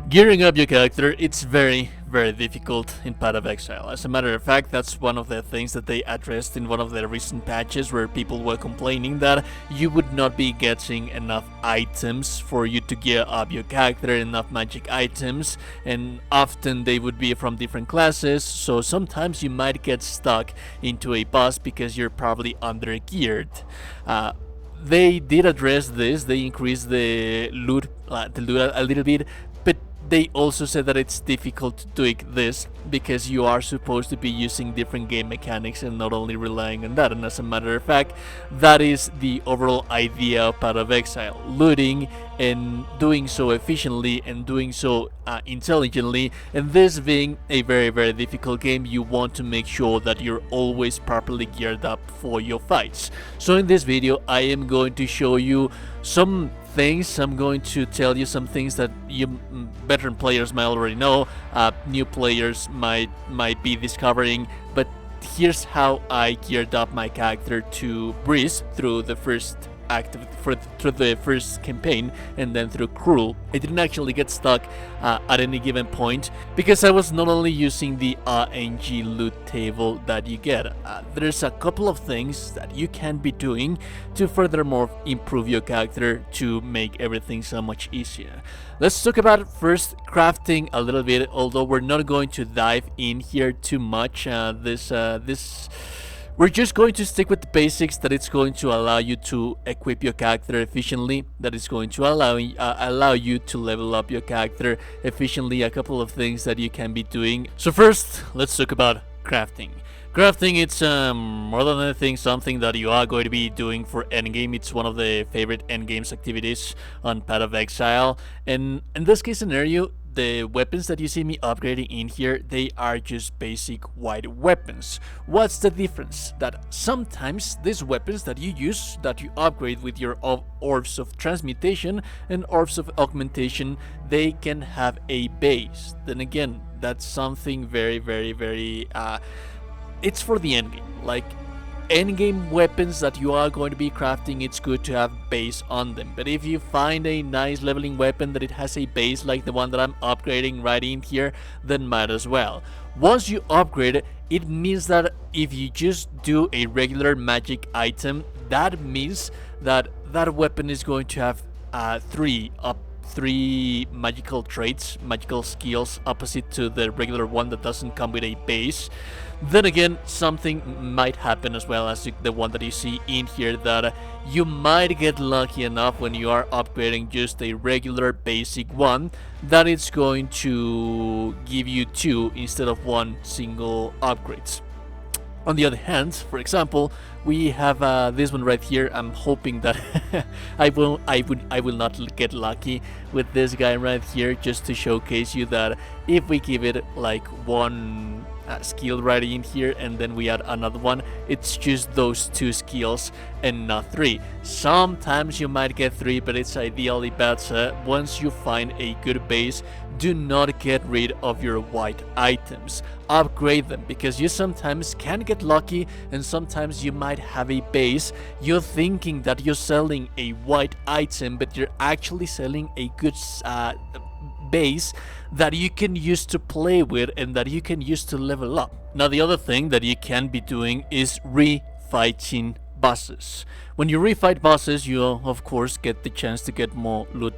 Gearing up your character, it's very difficult in Path of Exile. As a matter of fact, that's one of the things that they addressed in one of the recent patches, where people were complaining that you would not be getting enough items for you to gear up your character, enough magic items, and often they would be from different classes, so sometimes you might get stuck into a boss because you're probably under geared. They did address this. They increased the loot a little bit, but they also said that it's difficult doing this because you are supposed to be using different game mechanics and not only relying on that. And as a matter of fact, that is the overall idea of Path of Exile: looting and doing so efficiently and doing so intelligently. And this being a very difficult game, you want to make sure that you're always properly geared up for your fights. So in this video, I am going to show you some things. I'm going to tell you some things that you veteran players might already know, new players might be discovering, but here's how I geared up my character to breeze through the first through the first campaign and then through Cruel. I didn't actually get stuck at any given point because I was not only using the RNG loot table that you get. There's a couple of things that you can be doing to furthermore improve your character to make everything so much easier. Let's talk about first crafting a little bit, although we're not going to dive in here too much. We're just going to stick with the basics, that it's going to allow you to equip your character efficiently, that is going to allow you to level up your character efficiently, a couple of things that you can be doing. So first, let's talk about crafting. Crafting, it's more than anything something that you are going to be doing for endgame. It's one of the favorite endgames activities on Path of Exile, and in this case scenario, the weapons that you see me upgrading in here, they are just basic white weapons. What's the difference? That sometimes these weapons that you use, that you upgrade with your orbs of transmutation and orbs of augmentation, they can have a base. Then again, that's something very it's for the endgame. Like, endgame weapons that you are going to be crafting, it's good to have base on them. But if you find a nice leveling weapon that it has a base like the one that I'm upgrading right in here, then might as well. Once you upgrade it, it means that if you just do a regular magic item, that means that that weapon is going to have three magical traits, magical skills, opposite to the regular one that doesn't come with a base. Then again, something might happen as well as the one that you see in here, that you might get lucky enough when you are upgrading just a regular basic one, that it's going to give you 2 instead of 1 single upgrades. On the other hand, for example, we have this one right here. I'm hoping that I will not get lucky with this guy right here, just to showcase you that if we give it like 1 skill right in here and then we add another one, it's just those 2 skills and not 3. Sometimes you might get 3, but it's ideally better once you find a good base. Do not get rid of your white items. Upgrade them, because you sometimes can get lucky and sometimes you might have a base. You're thinking that you're selling a white item, but you're actually selling a good base that you can use to play with and that you can use to level up. Now, the other thing that you can be doing is refighting bosses. When you refight bosses, you of course get the chance to get more loot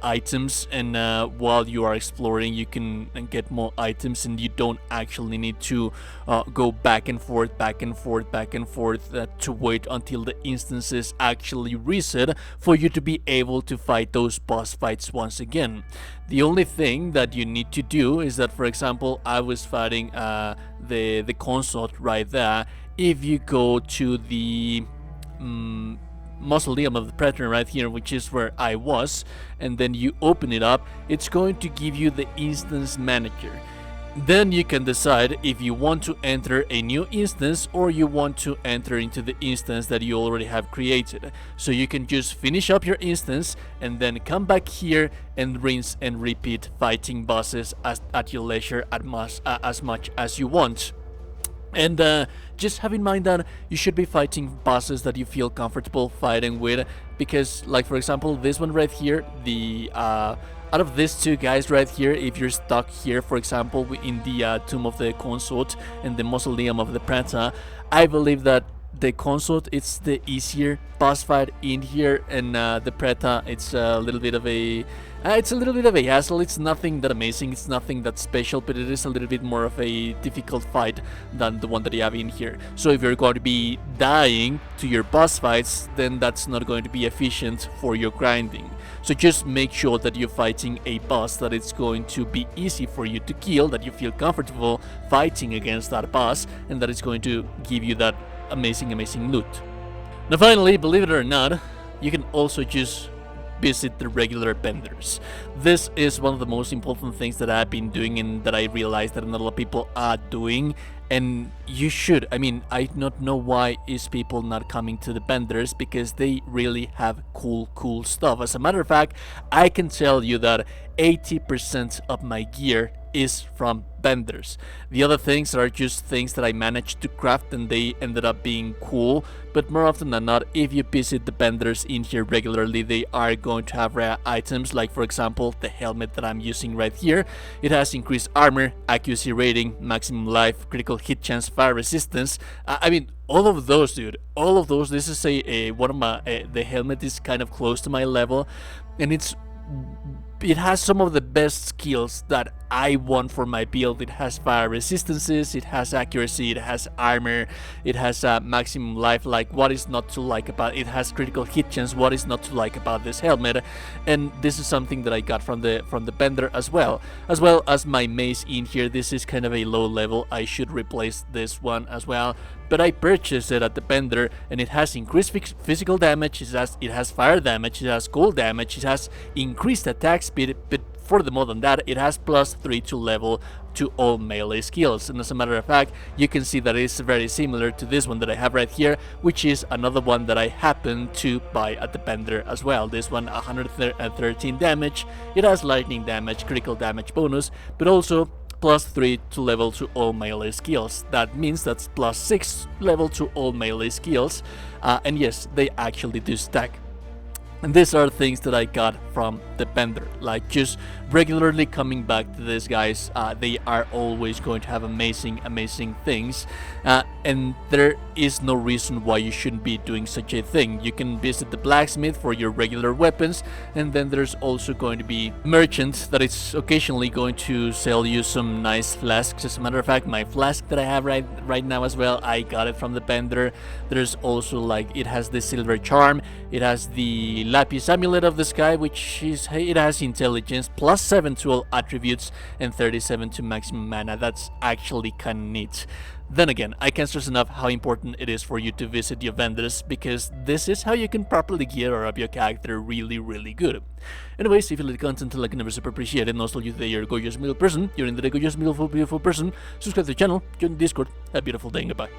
items, and while you are exploring, you can get more items, and you don't actually need to go back and forth to wait until the instances actually reset for you to be able to fight those boss fights once again. The only thing that you need to do is that, for example, I was fighting the consort right there. If you go to the Mausoleum of the Predator right here, which is where I was, and then you open it up, it's going to give you the instance manager. Then you can decide if you want to enter a new instance or you want to enter into the instance that you already have created. So you can just finish up your instance and then come back here and rinse and repeat fighting bosses at your leisure as much as you want. And just have in mind that you should be fighting bosses that you feel comfortable fighting with, because like for example this one right here, the out of these two guys right here, if you're stuck here for example in the tomb of the consort and the mausoleum of the Preta, I believe that the consort it's the easier boss fight in here, and the Preta it's a little bit of a hassle. It's nothing that amazing, it's nothing that special, but it is a little bit more of a difficult fight than the one that you have in here. So if you're going to be dying to your boss fights, then that's not going to be efficient for your grinding. So just make sure that you're fighting a boss that it's going to be easy for you to kill, that you feel comfortable fighting against that boss, and that it's going to give you that amazing loot. Now finally, believe it or not, you can also just visit the regular vendors. This is one of the most important things that I've been doing and that I realized that not a lot of people are doing, and you should. I mean, I don't know why is people not coming to the vendors, because they really have cool stuff. As a matter of fact, I can tell you that 80% of my gear is from vendors. The other things are just things that I managed to craft and they ended up being cool, but more often than not, if you visit the vendors in here regularly, they are going to have rare items, like for example the helmet that I'm using right here. It has increased armor, accuracy rating, maximum life, critical hit chance, fire resistance. I mean, all of those, dude, all of those. This is one of my the helmet is kind of close to my level, and it has some of the best skills that I want for my build. It has fire resistances, it has accuracy, it has armor, it has maximum life. Like, what is not to like about it? Has critical hit chance. What is not to like about this helmet? And this is something that I got from the vendor as well as my mace in here. This is kind of a low level. I should replace this one as well, but I purchased it at the vendor, and it has increased physical damage, it has fire damage, it has cold damage, it has increased attack speed, but furthermore than that, it has +3 to level to all melee skills. And as a matter of fact, you can see that it's very similar to this one that I have right here, which is another one that I happened to buy at the vendor as well. This one 113 damage, it has lightning damage, critical damage bonus, but also +3 to level to all melee skills. That means that's +6 level to all melee skills, and yes, they actually do stack. And these are things that I got from the vendor, like just regularly coming back to these guys. They are always going to have amazing things, and there is no reason why you shouldn't be doing such a thing. You can visit the blacksmith for your regular weapons, and then there's also going to be merchants that is occasionally going to sell you some nice flasks. As a matter of fact, my flask that I have right now as well, I got it from the vendor. There's also, like, it has the silver charm, it has the lapis amulet of the sky, which is, it has intelligence, +7 to all attributes, and 37 to maximum mana. That's actually kinda neat. Then again, I can't stress enough how important it is for you to visit your vendors, because this is how you can properly gear up your character really good. Anyways, if you like the content, like and never super appreciate it, and also you that you're a gorgeous, beautiful person, you're in the gorgeous, beautiful person, subscribe to the channel, join the Discord, have a beautiful day, and goodbye.